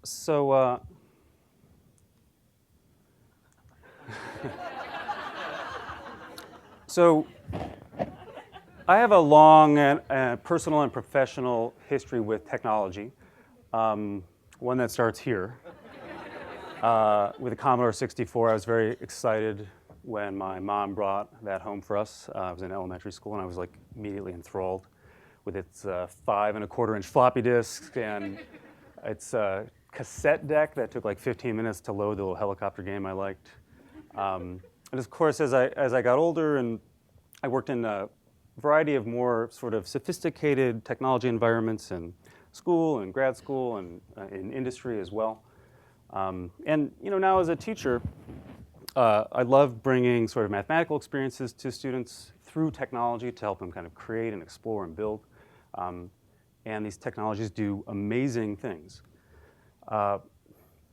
So, so I have a long and personal and professional history with technology, one that starts here. With the Commodore 64, I was very excited when my mom brought that home for us. I was in elementary school, and I was like immediately enthralled with its 5 1/4-inch floppy disk and its cassette deck that took like 15 minutes to load the little helicopter game I liked. And of course, as I got older and I worked in a variety of more sort of sophisticated technology environments in school and grad school and in industry as well. And now as a teacher, I love bringing sort of mathematical experiences to students through technology to help them kind of create and explore and build. And these technologies do amazing things.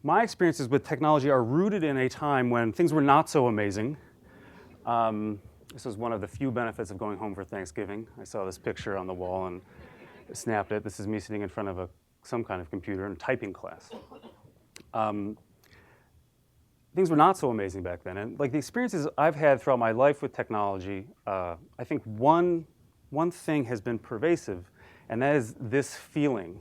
My experiences with technology are rooted in a time when things were not so amazing. This is one of the few benefits of going home for Thanksgiving. I saw this picture on the wall and snapped it. This is me sitting in front of some kind of computer in typing class. Things were not so amazing back then. And like the experiences I've had throughout my life with technology, I think one thing has been pervasive, and that is this feeling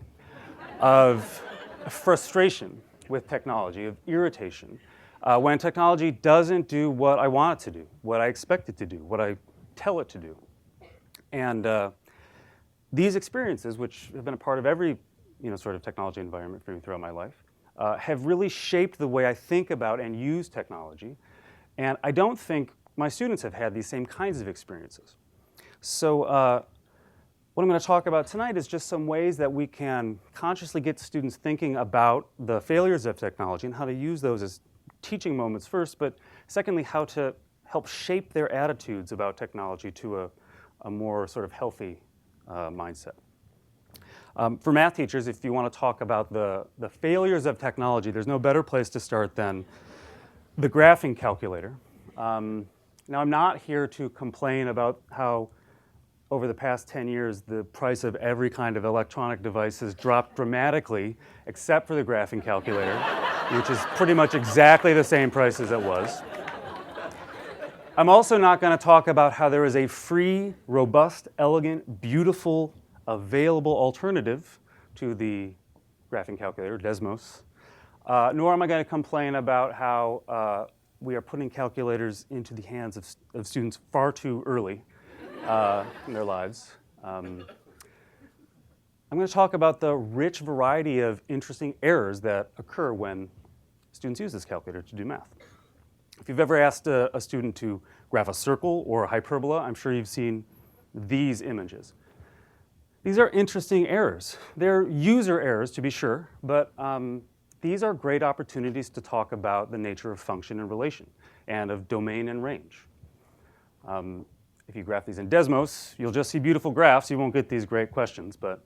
of frustration with technology, of irritation, when technology doesn't do what I want it to do, what I expect it to do, what I tell it to do. And these experiences, which have been a part of every sort of technology environment for me throughout my life, have really shaped the way I think about and use technology. And I don't think my students have had these same kinds of experiences. So what I'm going to talk about tonight is just some ways that we can consciously get students thinking about the failures of technology and how to use those as teaching moments first, but secondly, how to help shape their attitudes about technology to a more sort of healthy mindset. For math teachers, if you want to talk about the failures of technology, there's no better place to start than the graphing calculator. Now, I'm not here to complain about how over the past 10 years, the price of every kind of electronic device has dropped dramatically, except for the graphing calculator, which is pretty much exactly the same price as it was. I'm also not going to talk about how there is a free, robust, elegant, beautiful, available alternative to the graphing calculator, Desmos, nor am I going to complain about how we are putting calculators into the hands of students far too early in their lives. I'm going to talk about the rich variety of interesting errors that occur when students use this calculator to do math. If you've ever asked a student to graph a circle or a hyperbola, I'm sure you've seen these images. These are interesting errors. They're user errors, to be sure, but these are great opportunities to talk about the nature of function and relation, and of domain and range. If you graph these in Desmos, you'll just see beautiful graphs. You won't get these great questions, but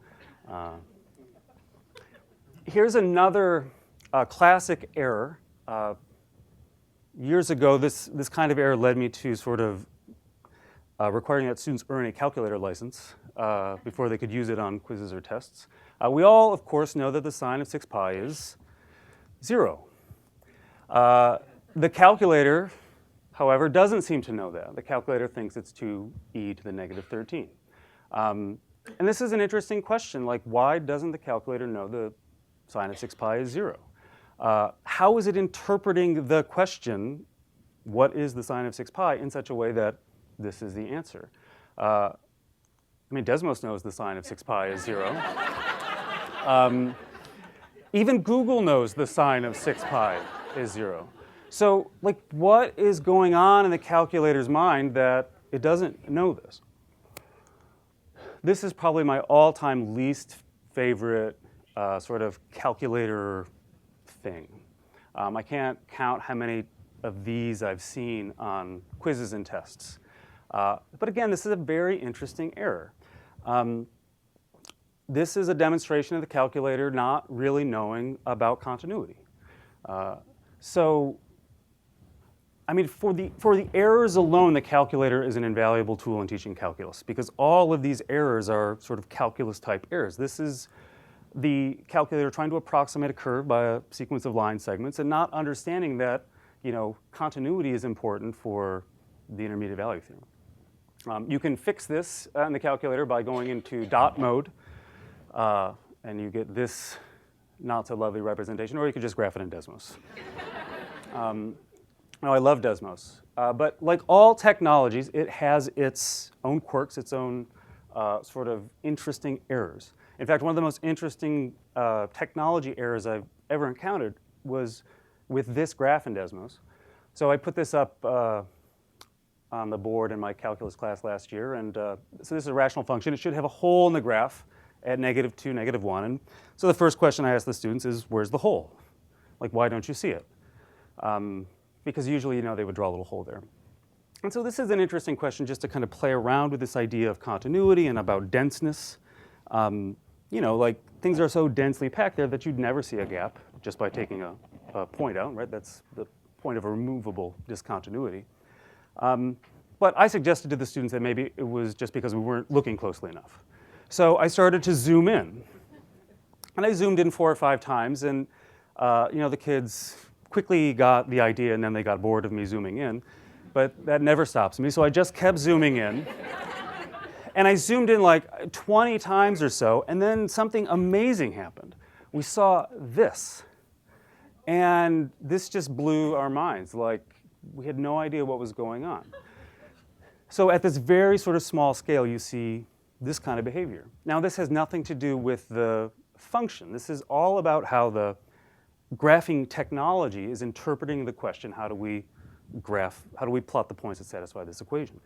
here's another classic error. Years ago, this kind of error led me to sort of requiring that students earn a calculator license before they could use it on quizzes or tests. We all, of course, know that the sine of 6 pi is 0. The calculator, however, doesn't seem to know that. The calculator thinks it's 2e to the negative 13. And this is an interesting question, like why doesn't the calculator know the sine of 6 pi is 0? How is it interpreting the question, what is the sine of 6 pi, in such a way that this is the answer? I mean, Desmos knows the sine of 6 pi is 0. Even Google knows the sine of 6 pi is 0. So, like, what is going on in the calculator's mind that it doesn't know this? This is probably my all-time least favorite sort of calculator thing. I can't count how many of these I've seen on quizzes and tests. But again, this is a very interesting error. This is a demonstration of the calculator not really knowing about continuity. So, I mean, for the errors alone, the calculator is an invaluable tool in teaching calculus, because all of these errors are sort of calculus-type errors. This is the calculator trying to approximate a curve by a sequence of line segments and not understanding that, continuity is important for the intermediate value theorem. You can fix this in the calculator by going into dot mode, and you get this not so lovely representation, or you could just graph it in Desmos. Now, I love Desmos, but like all technologies, it has its own quirks, its own sort of interesting errors. In fact, one of the most interesting technology errors I've ever encountered was with this graph in Desmos. So I put this up on the board in my calculus class last year, and so this is a rational function. It should have a hole in the graph at -2, -1. And so the first question I ask the students is, where's the hole? Like, why don't you see it? Because usually, they would draw a little hole there. And so this is an interesting question just to kind of play around with this idea of continuity and about denseness. Like things are so densely packed there that you'd never see a gap just by taking a point out, right? That's the point of a removable discontinuity. But I suggested to the students that maybe it was just because we weren't looking closely enough. So I started to zoom in. And I zoomed in 4 or 5 times, and the kids quickly got the idea, and then they got bored of me zooming in. But that never stops me, so I just kept zooming in. And I zoomed in like 20 times or so, and then something amazing happened. We saw this. And this just blew our minds. Like, we had no idea what was going on. So at this very sort of small scale, you see this kind of behavior. Now, this has nothing to do with the function. This is all about how the graphing technology is interpreting the question, how do we plot the points that satisfy this equation?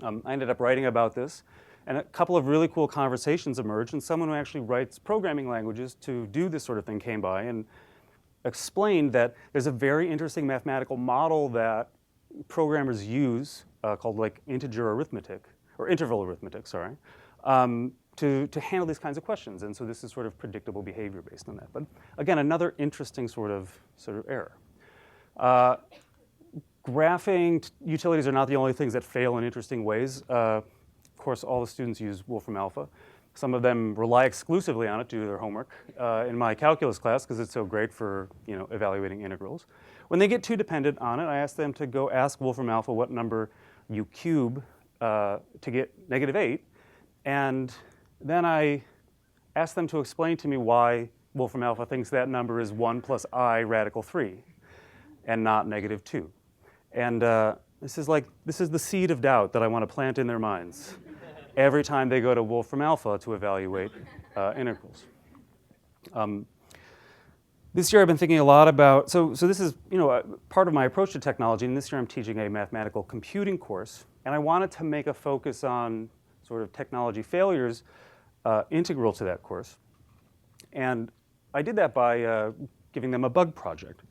I ended up writing about this, and a couple of really cool conversations emerged, and someone who actually writes programming languages to do this sort of thing came by and explained that there's a very interesting mathematical model that programmers use called like integer arithmetic, or interval arithmetic, sorry, to handle these kinds of questions. And so this is sort of predictable behavior based on that. But again, another interesting sort of error. Graphing utilities are not the only things that fail in interesting ways. Of course, all the students use Wolfram Alpha. Some of them rely exclusively on it to do their homework in my calculus class because it's so great for evaluating integrals. When they get too dependent on it, I ask them to go ask Wolfram Alpha what number you cube to get -8, and then I ask them to explain to me why Wolfram Alpha thinks that number is 1 + I radical 3 and not -2. And this is the seed of doubt that I want to plant in their minds every time they go to Wolfram Alpha to evaluate integrals. This year I've been thinking a lot about, so this is part of my approach to technology, and this year I'm teaching a mathematical computing course, and I wanted to make a focus on sort of technology failures integral to that course. And I did that by giving them a bug project.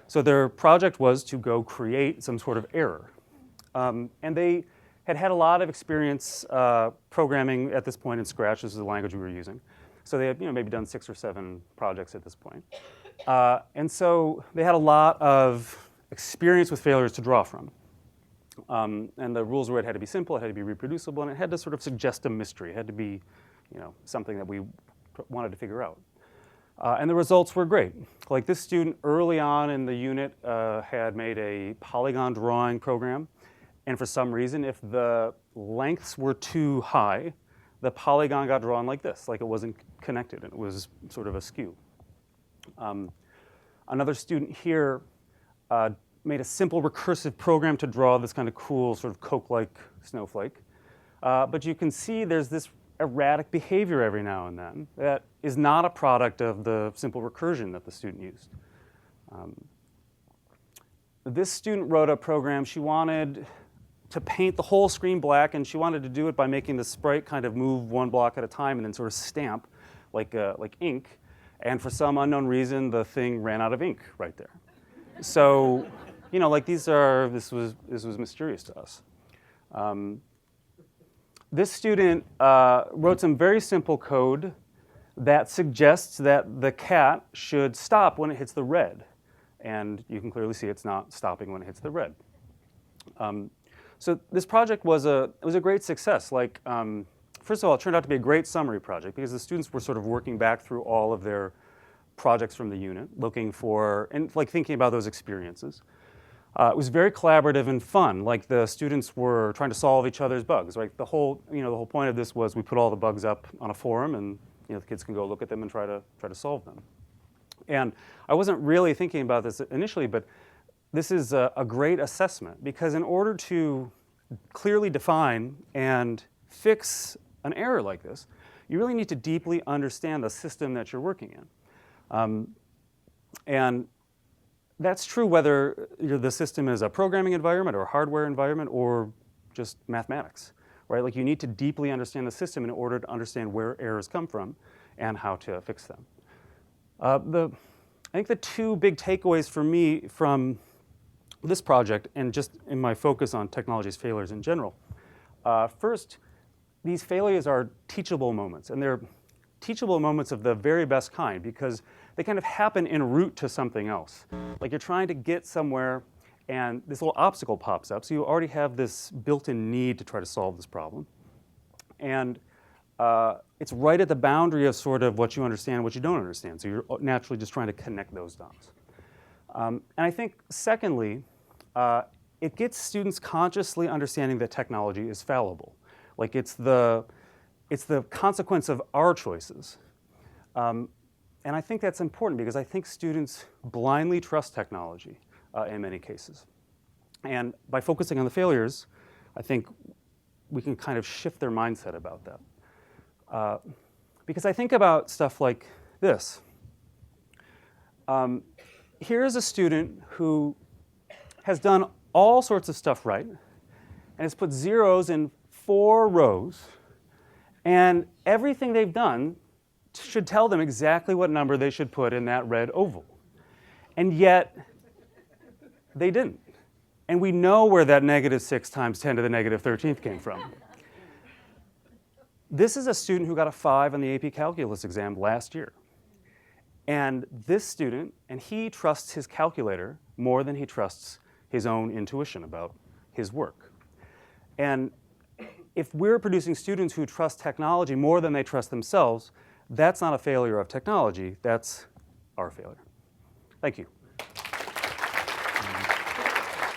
So their project was to go create some sort of error. And they had a lot of experience programming at this point in Scratch. This is the language we were using. So they had maybe done 6 or 7 projects at this point. And so they had a lot of experience with failures to draw from. And the rules were it had to be simple, it had to be reproducible, and it had to sort of suggest a mystery. It had to be something that we wanted to figure out. And the results were great. Like this student early on in the unit had made a polygon drawing program. And for some reason, if the lengths were too high, the polygon got drawn like this, like it wasn't connected. It was sort of askew. Another student here made a simple recursive program to draw this kind of cool sort of Coke-like snowflake. But you can see there's this erratic behavior every now and then that is not a product of the simple recursion that the student used. This student wrote a program. She wanted to paint the whole screen black, and she wanted to do it by making the sprite kind of move 1 block at a time and then sort of stamp like ink. And for some unknown reason, the thing ran out of ink right there. So, this was mysterious to us. This student wrote some very simple code that suggests that the cat should stop when it hits the red. And you can clearly see it's not stopping when it hits the red. So this project was a great success. Like first of all, it turned out to be a great summary project because the students were sort of working back through all of their projects from the unit, looking for, and like thinking about those experiences. It was very collaborative and fun. Like the students were trying to solve each other's bugs. Right? The whole point of this was we put all the bugs up on a forum, and the kids can go look at them and try to solve them. And I wasn't really thinking about this initially, but this is a great assessment because in order to clearly define and fix an error like this, you really need to deeply understand the system that you're working in. And that's true whether the system is a programming environment or a hardware environment or just mathematics, right? Like you need to deeply understand the system in order to understand where errors come from and how to fix them. I think the two big takeaways for me from this project and just in my focus on technology's failures in general. First, these failures are teachable moments, and they're teachable moments of the very best kind because they kind of happen en route to something else. Like you're trying to get somewhere and this little obstacle pops up, so you already have this built-in need to try to solve this problem. And it's right at the boundary of sort of what you understand and what you don't understand, so you're naturally just trying to connect those dots. And I think secondly, it gets students consciously understanding that technology is fallible. Like it's the consequence of our choices. And I think that's important because I think students blindly trust technology in many cases. And by focusing on the failures, I think we can kind of shift their mindset about that. Because I think about stuff like this. Here's a student who has done all sorts of stuff right and has put zeros in 4 rows, and everything they've done should tell them exactly what number they should put in that red oval. And yet, they didn't. And we know where that -6 times 10 to the -13th came from. This is a student who got a 5 on the AP Calculus exam last year. And this student, and he trusts his calculator more than he trusts his own intuition about his work. And if we're producing students who trust technology more than they trust themselves, that's not a failure of technology, that's our failure. Thank you.